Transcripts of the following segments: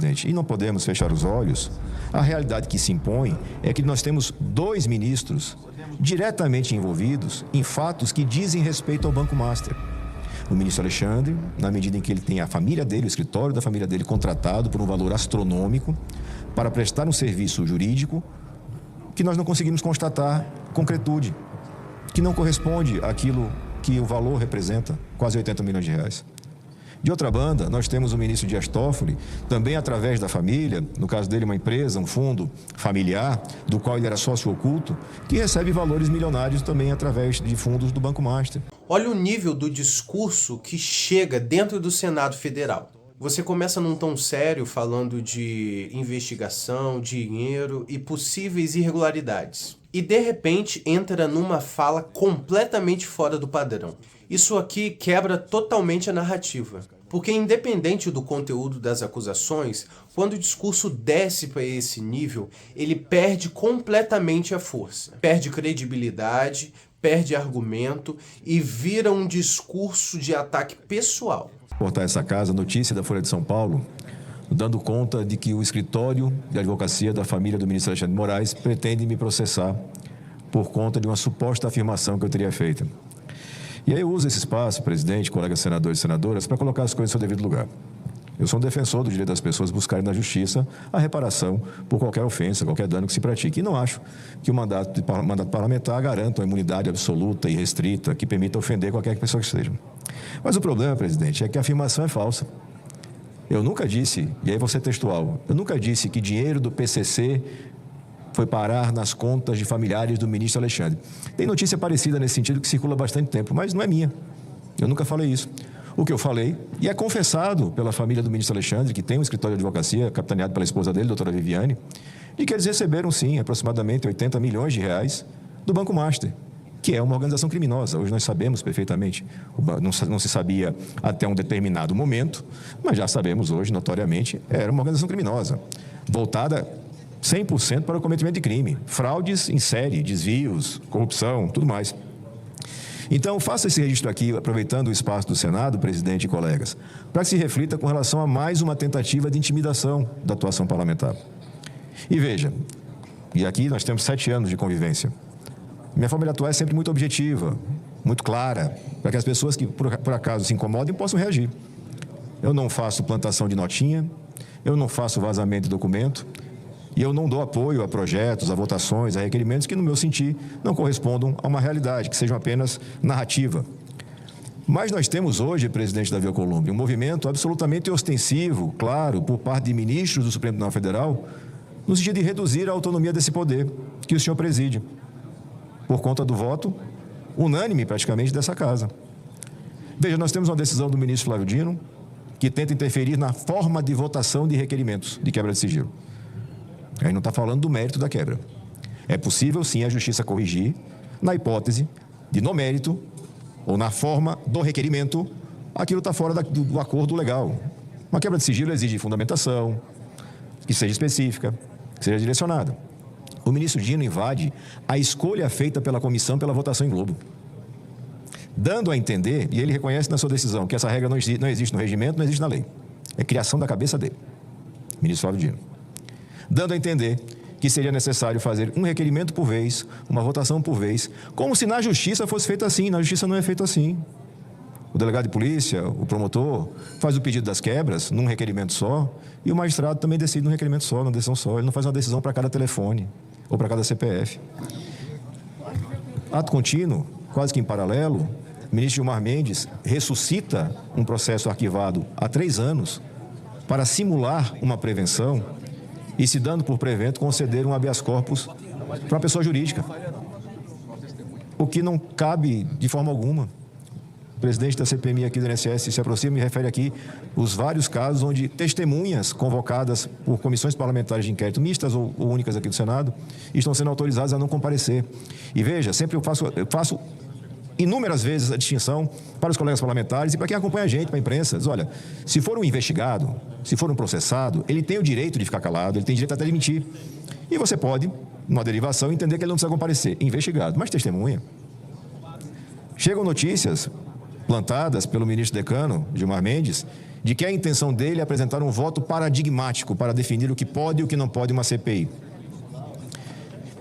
presidente, e não podemos fechar os olhos, a realidade que se impõe é que nós temos 2 ministros diretamente envolvidos em fatos que dizem respeito ao Banco Master. O ministro Alexandre, na medida em que ele tem a família dele, o escritório da família dele contratado por um valor astronômico para prestar um serviço jurídico que nós não conseguimos constatar concretude, que não corresponde àquilo que o valor representa, quase 80 milhões de reais. De outra banda, nós temos o ministro Dias Toffoli, também através da família, no caso dele uma empresa, um fundo familiar, do qual ele era sócio oculto, que recebe valores milionários também através de fundos do Banco Master. Olha o nível do discurso que chega dentro do Senado Federal. Você começa num tom sério falando de investigação, dinheiro e possíveis irregularidades. E de repente entra numa fala completamente fora do padrão. Isso aqui quebra totalmente a narrativa. Porque independente do conteúdo das acusações, quando o discurso desce para esse nível, ele perde completamente a força. Perde credibilidade, perde argumento e vira um discurso de ataque pessoal. Portar essa casa, notícia da Folha de São Paulo, dando conta de que o escritório de advocacia da família do ministro Alexandre de Moraes pretende me processar por conta de uma suposta afirmação que eu teria feito. E aí eu uso esse espaço, presidente, colegas senadores e senadoras, para colocar as coisas no seu devido lugar. Eu sou um defensor do direito das pessoas buscarem na justiça a reparação por qualquer ofensa, qualquer dano que se pratique. E não acho que o mandato parlamentar garanta uma imunidade absoluta e restrita que permita ofender qualquer pessoa que seja. Mas o problema, presidente, é que a afirmação é falsa. Eu nunca disse, e aí vou ser textual, eu nunca disse que dinheiro do PCC foi parar nas contas de familiares do ministro Alexandre. Tem notícia parecida nesse sentido que circula há bastante tempo, mas não é minha. Eu nunca falei isso. O que eu falei, e é confessado pela família do ministro Alexandre, que tem um escritório de advocacia, capitaneado pela esposa dele, doutora Viviane, de que eles receberam, sim, aproximadamente 80 milhões de reais do Banco Master, que é uma organização criminosa. Hoje nós sabemos perfeitamente. Não se sabia até um determinado momento, mas já sabemos hoje, notoriamente, era uma organização criminosa, voltada 100% para o cometimento de crime, fraudes em série, desvios, corrupção, tudo mais. Então, faça esse registro aqui, aproveitando o espaço do Senado, presidente e colegas, para que se reflita com relação a mais uma tentativa de intimidação da atuação parlamentar. E veja, e aqui nós temos 7 anos de convivência. Minha forma de atuar é sempre muito objetiva, muito clara, para que as pessoas que por acaso se incomodem possam reagir. Eu não faço plantação de notinha, eu não faço vazamento de documento, e eu não dou apoio a projetos, a votações, a requerimentos que, no meu sentir, não correspondam a uma realidade, que sejam apenas narrativa. Mas nós temos hoje, presidente Davi Alcolumbre, um movimento absolutamente ostensivo, claro, por parte de ministros do Supremo Tribunal Federal, no sentido de reduzir a autonomia desse poder que o senhor preside, por conta do voto unânime, praticamente, dessa casa. Veja, nós temos uma decisão do ministro Flávio Dino, que tenta interferir na forma de votação de requerimentos de quebra de sigilo. A gente não está falando do mérito da quebra. É possível, sim, a justiça corrigir na hipótese de, no mérito ou na forma do requerimento, aquilo está fora do acordo legal. Uma quebra de sigilo exige fundamentação, que seja específica, que seja direcionada. O ministro Dino invade a escolha feita pela comissão pela votação em globo, dando a entender, e ele reconhece na sua decisão, que essa regra não existe no regimento, não existe na lei. É criação da cabeça dele, ministro Flávio Dino. Dando a entender que seria necessário fazer um requerimento por vez, uma votação por vez, como se na justiça fosse feito assim. Na justiça não é feito assim. O delegado de polícia, o promotor, faz o pedido das quebras num requerimento só, e o magistrado também decide num requerimento só, numa decisão só. Ele não faz uma decisão para cada telefone ou para cada CPF. Ato contínuo, quase que em paralelo, o ministro Gilmar Mendes ressuscita um processo arquivado há 3 anos para simular uma prevenção e, se dando por prevento, conceder um habeas corpus para uma pessoa jurídica, o que não cabe de forma alguma. O presidente da CPMI aqui do INSS se aproxima e refere aqui os vários casos onde testemunhas convocadas por comissões parlamentares de inquérito, mistas ou únicas aqui do Senado, estão sendo autorizadas a não comparecer. E veja, sempre eu faço inúmeras vezes a distinção para os colegas parlamentares e para quem acompanha a gente, para a imprensa. Diz, olha, se for um investigado, se for um processado, ele tem o direito de ficar calado, ele tem direito até de mentir. E você pode, numa derivação, entender que ele não precisa comparecer. Investigado, mas testemunha. Chegam notícias plantadas pelo ministro decano, Gilmar Mendes, de que a intenção dele é apresentar um voto paradigmático para definir o que pode e o que não pode uma CPI.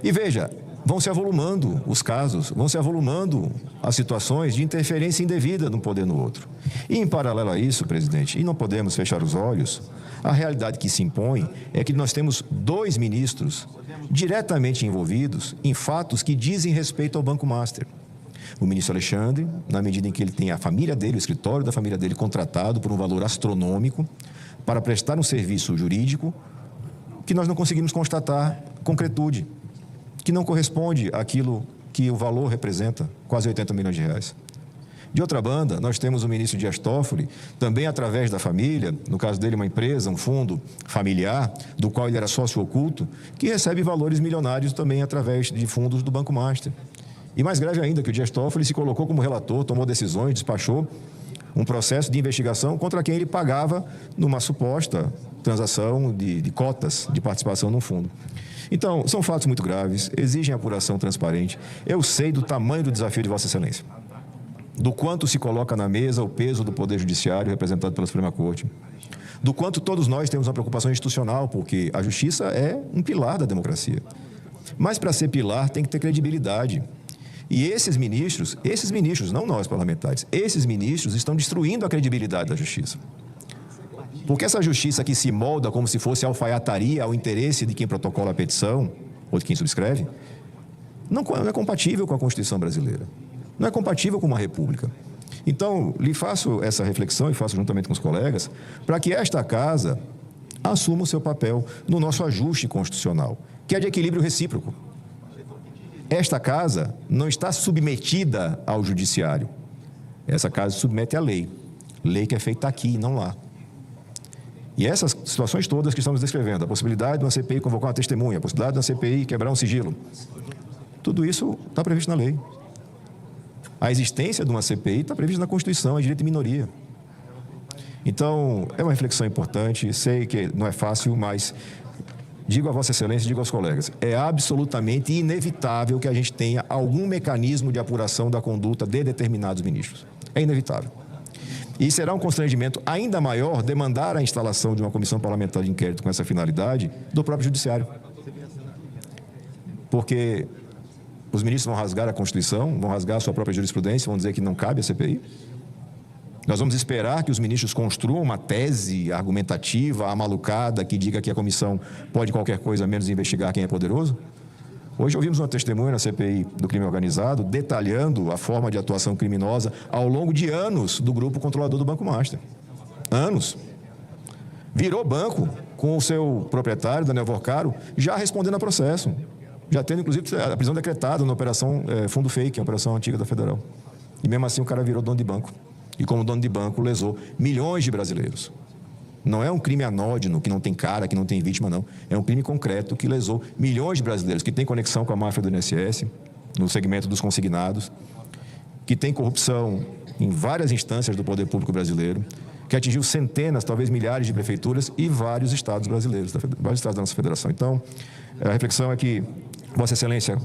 E veja, vão se avolumando os casos, vão se avolumando as situações de interferência indevida de um poder no outro. E em paralelo a isso, presidente, e não podemos fechar os olhos, a realidade que se impõe é que nós temos 2 ministros diretamente envolvidos em fatos que dizem respeito ao Banco Master. O ministro Alexandre, na medida em que ele tem a família dele, o escritório da família dele contratado por um valor astronômico para prestar um serviço jurídico que nós não conseguimos constatar concretude, que não corresponde àquilo que o valor representa, quase 80 milhões de reais. De outra banda, nós temos o ministro Dias Toffoli, também através da família, no caso dele uma empresa, um fundo familiar, do qual ele era sócio oculto, que recebe valores milionários também através de fundos do Banco Master. E mais grave ainda, que o Dias Toffoli se colocou como relator, tomou decisões, despachou um processo de investigação contra quem ele pagava numa suposta transação de cotas de participação num fundo. Então, são fatos muito graves, exigem apuração transparente. Eu sei do tamanho do desafio de Vossa Excelência, do quanto se coloca na mesa o peso do Poder Judiciário representado pela Suprema Corte, do quanto todos nós temos uma preocupação institucional, porque a justiça é um pilar da democracia. Mas, para ser pilar, tem que ter credibilidade. E esses ministros, não nós parlamentares, esses ministros estão destruindo a credibilidade da justiça. Porque essa justiça que se molda como se fosse alfaiataria ao interesse de quem protocola a petição, ou de quem subscreve, não é compatível com a Constituição brasileira. Não é compatível com uma república. Então, lhe faço essa reflexão e faço juntamente com os colegas, para que esta casa assuma o seu papel no nosso ajuste constitucional, que é de equilíbrio recíproco. Esta casa não está submetida ao judiciário. Essa casa se submete à lei. Lei que é feita aqui e não lá. E essas situações todas que estamos descrevendo, a possibilidade de uma CPI convocar uma testemunha, a possibilidade de uma CPI quebrar um sigilo, tudo isso está previsto na lei. A existência de uma CPI está prevista na Constituição, é direito de minoria. Então, é uma reflexão importante, sei que não é fácil, mas digo a Vossa Excelência, digo aos colegas, é absolutamente inevitável que a gente tenha algum mecanismo de apuração da conduta de determinados ministros. É inevitável. E será um constrangimento ainda maior demandar a instalação de uma comissão parlamentar de inquérito com essa finalidade do próprio Judiciário. Porque os ministros vão rasgar a Constituição, vão rasgar a sua própria jurisprudência, vão dizer que não cabe a CPI. Nós vamos esperar que os ministros construam uma tese argumentativa, amalucada, que diga que a comissão pode qualquer coisa menos investigar quem é poderoso? Hoje ouvimos uma testemunha na CPI do crime organizado detalhando a forma de atuação criminosa ao longo de anos do grupo controlador do Banco Master. Anos. Virou banco com o seu proprietário, Daniel Vorcaro, já respondendo a processo. Já tendo, inclusive, a prisão decretada na operação Fundo Fake, a operação antiga da Federal. E mesmo assim o cara virou dono de banco. E como dono de banco lesou milhões de brasileiros. Não é um crime anódino, que não tem cara, que não tem vítima, não. É um crime concreto que lesou milhões de brasileiros, que tem conexão com a máfia do INSS, no segmento dos consignados, que tem corrupção em várias instâncias do poder público brasileiro, que atingiu centenas, talvez milhares de prefeituras e vários estados brasileiros, vários estados da nossa federação. Então, a reflexão é que Vossa Excelência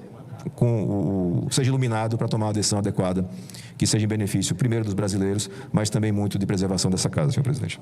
seja iluminado para tomar uma decisão adequada, que seja em benefício, primeiro, dos brasileiros, mas também muito de preservação dessa casa, senhor presidente.